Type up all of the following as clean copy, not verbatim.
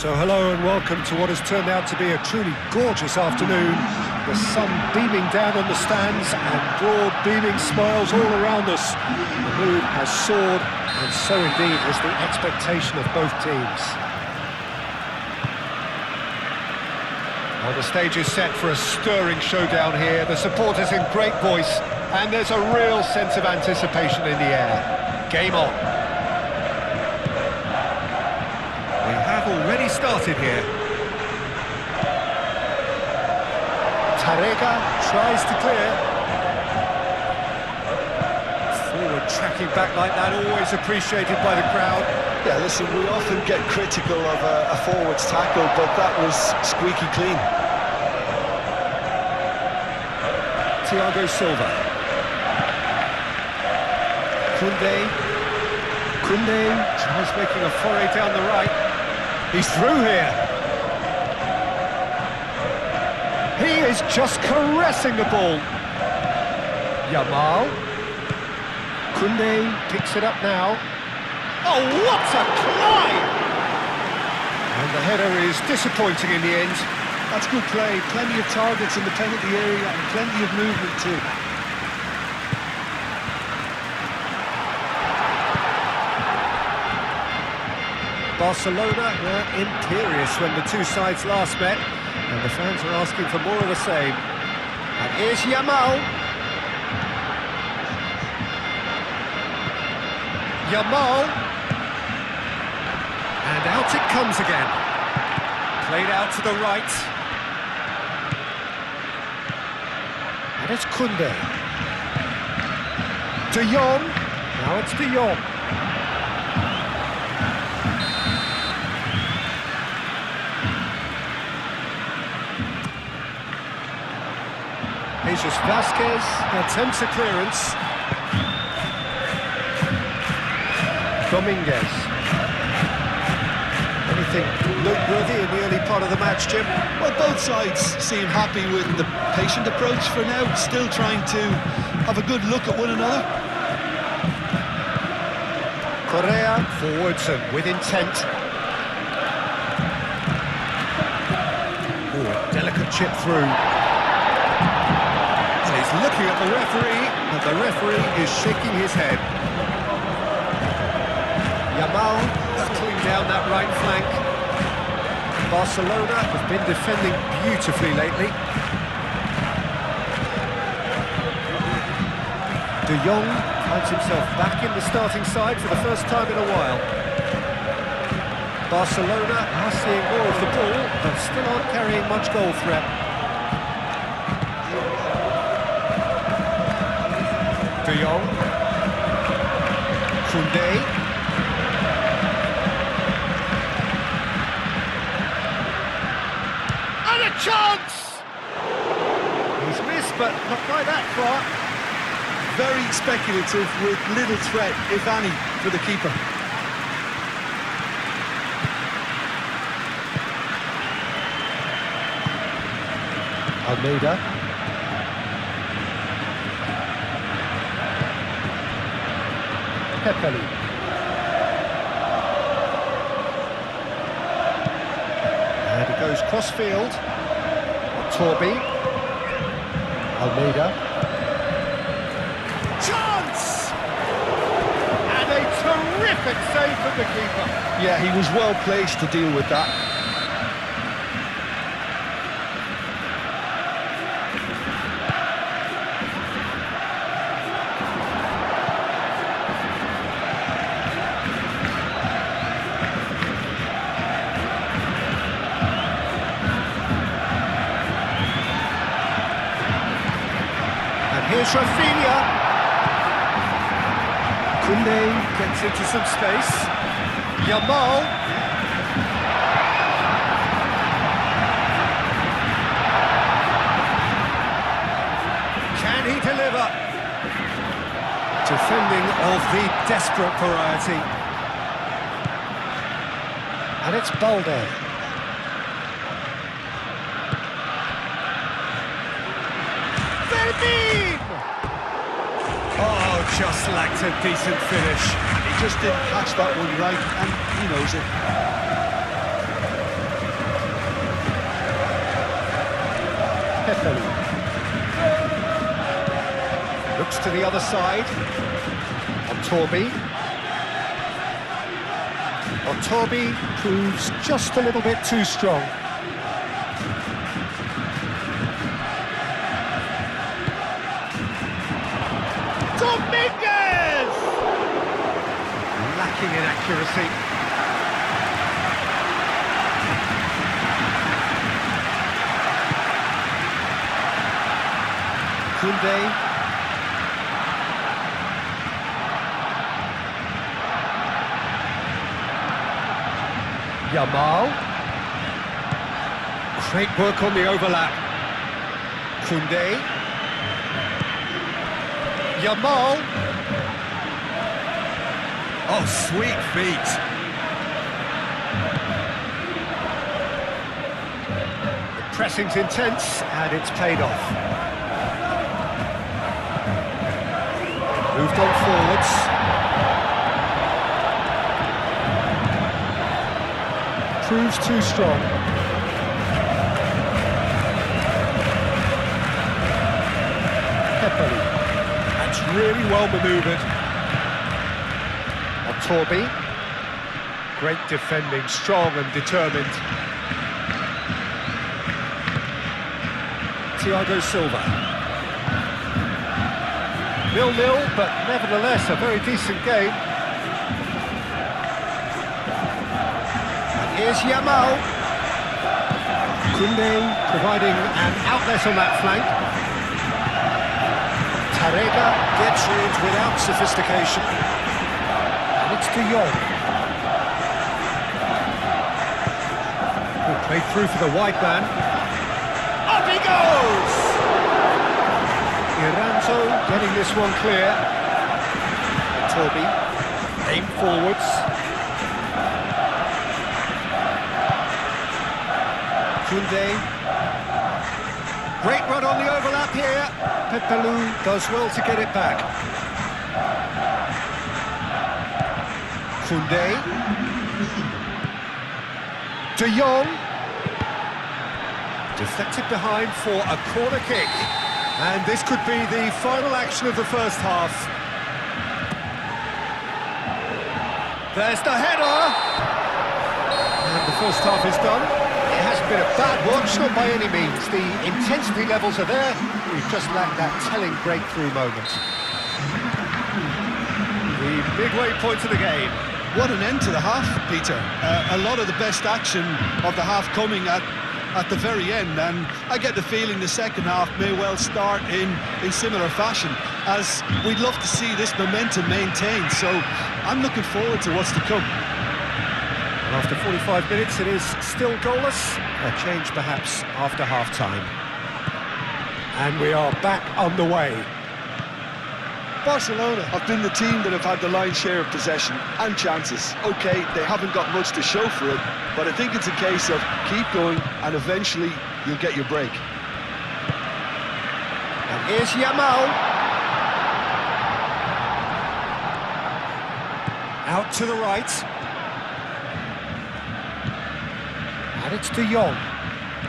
So hello and welcome to what has turned out to be a truly gorgeous afternoon. The sun beaming down on the stands and broad beaming smiles all around us. The mood has soared, and so indeed has the expectation of both teams. Well, the stage is set for a stirring showdown here. The supporters in great voice, and there's a real sense of anticipation in the air. Game on. We have already started here. Tarega tries to clear. Forward tracking back like that, always appreciated by the crowd. Yeah, listen, we often get critical of a forward's tackle, but that was squeaky clean. Thiago Silva. Koundé tries making a foray down the right. He's through here. He is just caressing the ball. Yamal. Koundé picks it up now. Oh, what a climb! And the header is disappointing in the end. That's good play. Plenty of targets in the penalty area and plenty of movement too. Barcelona were imperious when the two sides last met, and the fans are asking for more of the same. And here's Yamal. And out it comes again. Played out to the right. And it's Koundé. De Jong. Now it's De Jong. Jesus Vasquez attempts a clearance. Dominguez. Anything noteworthy in the early part of the match, Jim? Well, both sides seem happy with the patient approach for now, still trying to have a good look at one another. Correa forwards and with intent. Oh, a delicate chip through. He's looking at the referee, and the referee is shaking his head. Yamal battling down that right flank. Barcelona have been defending beautifully lately. De Jong finds himself back in the starting side for the first time in a while. Barcelona are seeing more of the ball, but still aren't carrying much goal threat. De Jong. Koundé. And a chance! He's missed, but not by that far. Very speculative with little threat, if any, for the keeper. Almeida. Pepeli. And he goes cross-field. Torby. Almeida. Chance! And a terrific save from the keeper. Yeah, he was well placed to deal with that. Here's Rafinha. Koundé gets into some space. Yamal. Can he deliver? Defending of the desperate variety. And it's Balde. Oh, just lacked a decent finish. He just didn't catch that one right, and he knows it. Pepe. Looks to the other side. On Torby. Torby proves just a little bit too strong. Dominguez! Lacking in accuracy. Koundé. Yamal. Great work on the overlap. Koundé. Yamal. Oh, sweet feet. The pressing's intense and it's paid off. Moved on forwards. Proves too strong. Pepe. That's really well manoeuvred. On Torby. Great defending, strong and determined. Thiago Silva. 0-0, but nevertheless a very decent game. Here's Yamal. Koundé providing an outlet on that flank. Tarega gets it without sophistication. And it's De Jong. Played through for the wide man. Up he goes! Iranzo getting this one clear. Torby, aim forwards. Koundé. Great run on the overlap here. Pepe does well to get it back. Koundé. De Jong. Deflected behind for a corner kick. And this could be the final action of the first half. There's the header. And the first half is done. It hasn't been a bad watch, not by any means. The intensity levels are there. We've just lacked that telling breakthrough moment. The midway point of the game. What an end to the half, Peter. A lot of the best action of the half coming at the very end, and I get the feeling the second half may well start in similar fashion, as we'd love to see this momentum maintained. So I'm looking forward to what's to come. And after 45 minutes, it is still goalless. A change perhaps after half-time. And we are back on the way. Barcelona have been the team that have had the lion's share of possession and chances. OK, they haven't got much to show for it, but I think it's a case of keep going and eventually you'll get your break. And here's Yamal. Out to the right. And it's De Jong.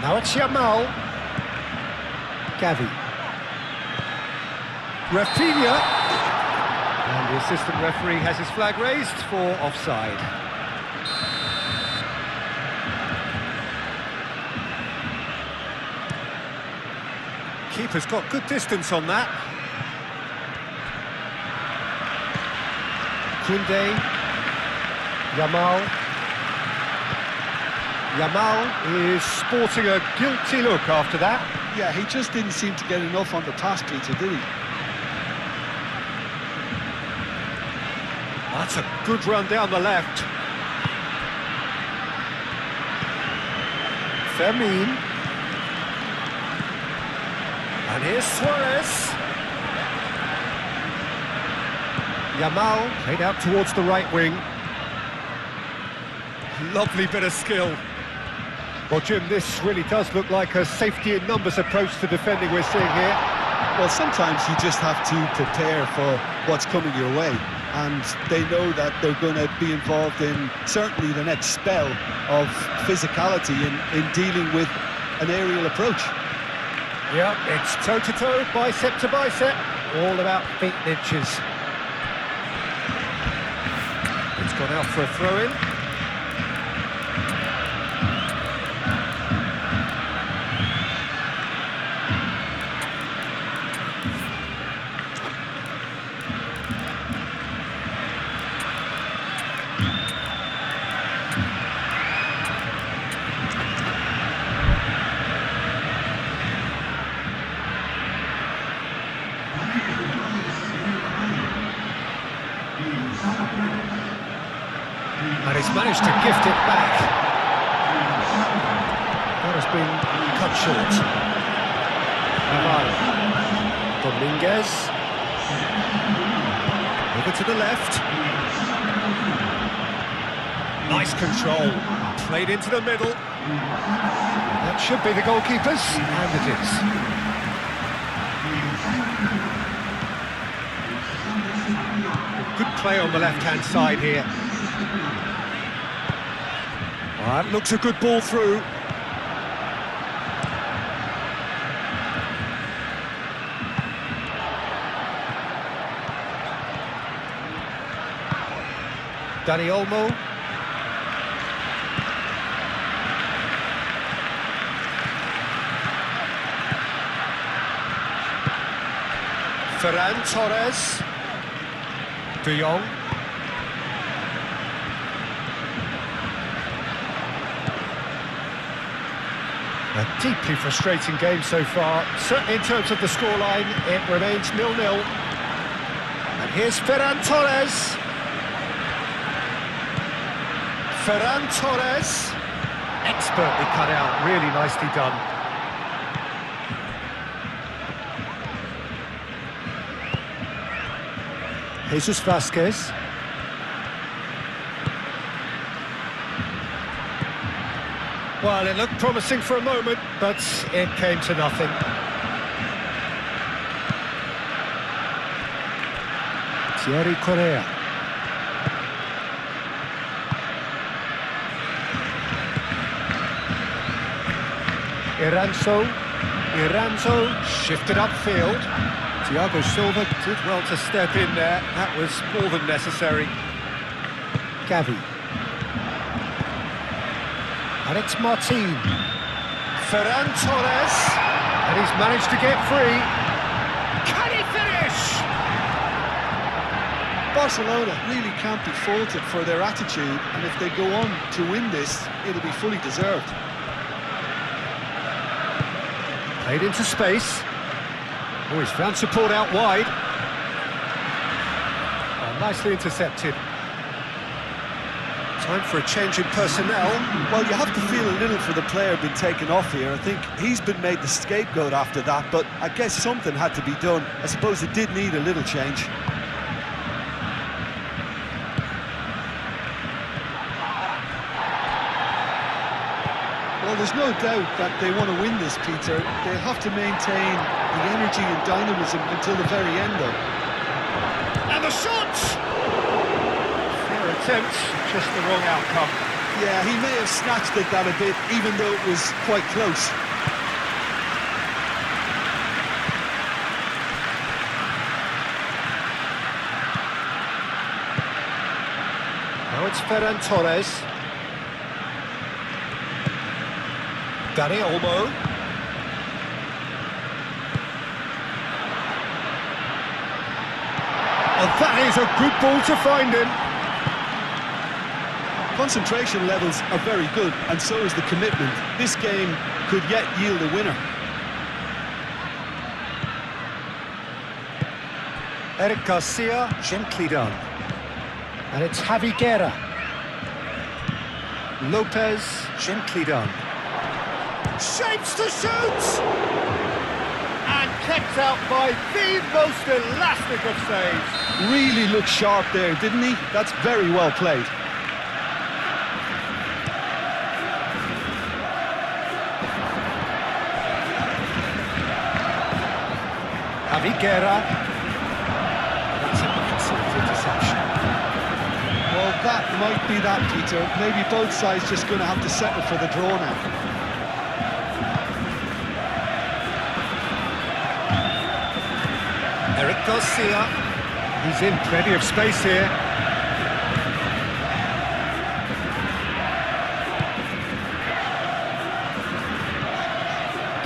Now it's Yamal. Gavi. Rafinha. And the assistant referee has his flag raised for offside. Keeper's got good distance on that. Koundé. Yamal. Yamal is sporting a guilty look after that. Yeah, he just didn't seem to get enough on the pass, Peter, did he? That's a good run down the left. Fermin. And here's Suarez. Yamal played out towards the right wing. Lovely bit of skill. Well, Jim, this really does look like a safety in numbers approach to defending we're seeing here. Well, sometimes you just have to prepare for what's coming your way. And they know that they're going to be involved in certainly the next spell of physicality in dealing with an aerial approach. Yeah, it's toe-to-toe, bicep to bicep, all about feet and inches. It's gone out for a throw-in. And he's managed to gift it back. That has been cut short. Navarro. Dominguez. Over to the left. Nice control. Played into the middle. That should be the goalkeeper's, and it is. Good play on the left-hand side here. That looks a good ball through. Dani Olmo. Ferran Torres. De Jong. A deeply frustrating game so far. Certainly in terms of the scoreline, it remains 0-0. And here's Ferran Torres. Ferran Torres. Expertly cut out, really nicely done. Jesus Vasquez. Well, it looked promising for a moment, but it came to nothing. Thierry Correa. Iranzo shifted upfield. Thiago Silva did well to step in there. That was more than necessary. Gavi. Alex Martin. Ferran Torres. And he's managed to get free. Can he finish? Barcelona really can't be faulted for their attitude, and if they go on to win this, it'll be fully deserved. Played into space. Oh, he's found support out wide. Oh, nicely intercepted. Time for a change in personnel. Well, you have to feel a little for the player being taken off here. I think he's been made the scapegoat after that, but I guess something had to be done. I suppose it did need a little change. Well, there's no doubt that they want to win this, Peter. They'll have to maintain the energy and dynamism until the very end, though. And the shot! Fair attempt, just the wrong outcome. Yeah, he may have snatched at that a bit, even though it was quite close. Now it's Ferran Torres. Dani Olmo. And that is a good ball to find him. Concentration levels are very good, and so is the commitment. This game could yet yield a winner. Eric Garcia, gently done. And it's Javi Guerra. Lopez, gently done. Shapes to shoot! And kept out by the most elastic of saves. Really looked sharp there, didn't he? That's very well played. Javi Guerra. That's a considered interception. Well, that might be that, Peter. Maybe both sides just going to have to settle for the draw now. Eric Garcia. He's in plenty of space here.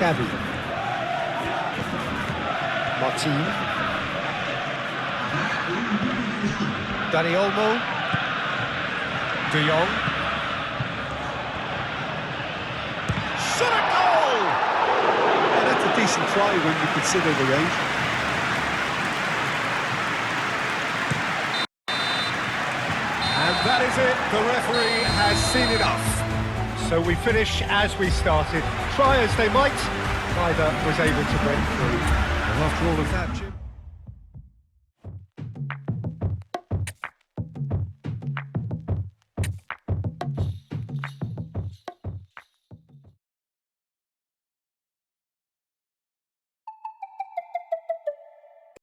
Gavi. Martin. Dani Olmo. De Jong. Shot a goal! Yeah, that's a decent try when you consider the range. And that is it. The referee has seen enough. So we finish as we started. Try as they might, neither was able to break through. And after all of that, Jim...